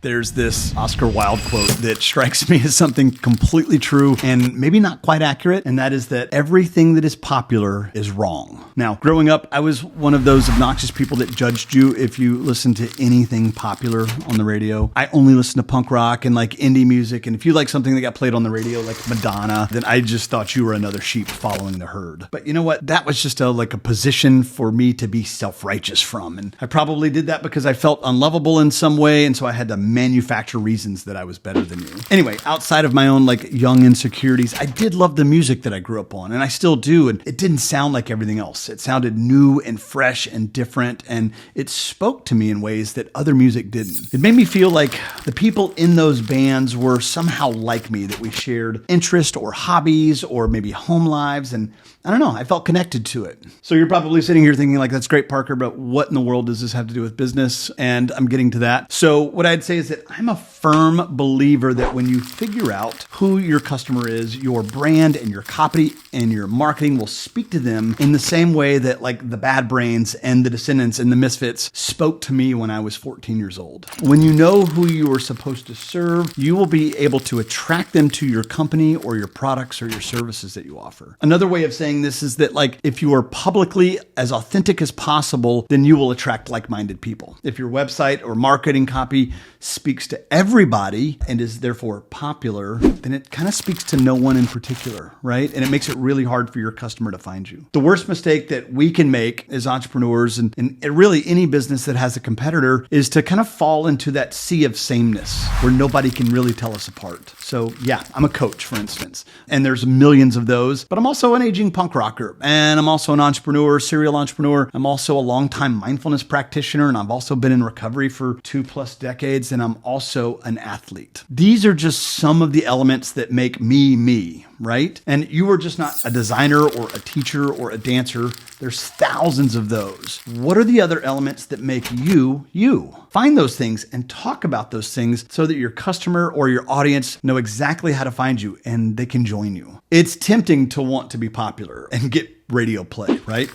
There's this Oscar Wilde quote that strikes me as something completely true and maybe not quite accurate, and that is that everything that is popular is wrong. Now, growing up, I was one of those obnoxious people that judged you if you listened to anything popular on the radio. I only listened to punk rock and like indie music, and if you like something that got played on the radio like Madonna, then I just thought you were another sheep following the herd. But you know what? That was just a position for me to be self-righteous from, and I probably did that because I felt unlovable in some way, and so I had to manufacture reasons that I was better than you. Anyway, outside of my own young insecurities, I did love the music that I grew up on, and I still do, and it didn't sound like everything else. It sounded new and fresh and different, and it spoke to me in ways that other music didn't. It made me feel like the people in those bands were somehow like me, that we shared interest or hobbies or maybe home lives, and I don't know, I felt connected to it. So you're probably sitting here thinking that's great, Parker, but what in the world does this have to do with business? And I'm getting to that. So what I'd say is that I'm a firm believer that when you figure out who your customer is, your brand and your copy and your marketing will speak to them in the same way that the Bad Brains and the Descendants and the Misfits spoke to me when I was 14 years old. When you know who you are supposed to serve, you will be able to attract them to your company or your products or your services that you offer. Another way of saying this is that if you are publicly as authentic as possible, then you will attract like-minded people. If your website or marketing copy speaks to everybody and is therefore popular, then it kind of speaks to no one in particular, right? And it makes it really hard for your customer to find you. The worst mistake that we can make as entrepreneurs and really any business that has a competitor is to kind of fall into that sea of sameness where nobody can really tell us apart. So yeah, I'm a coach, for instance, and there's millions of those, but I'm also an aging punk rocker, and I'm also an entrepreneur, serial entrepreneur. I'm also a longtime mindfulness practitioner, and I've also been in recovery for 2+ decades, and I'm also an athlete. These are just some of the elements that make me, right? And you are just not a designer or a teacher or a dancer. There's thousands of those. What are the other elements that make you, you? Find those things and talk about those things so that your customer or your audience know exactly how to find you and they can join you. It's tempting to want to be popular and get radio play, right?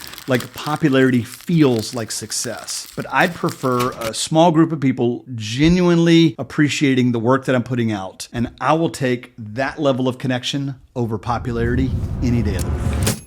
Popularity feels like success. But I'd prefer a small group of people genuinely appreciating the work that I'm putting out. And I will take that level of connection over popularity any day of the week.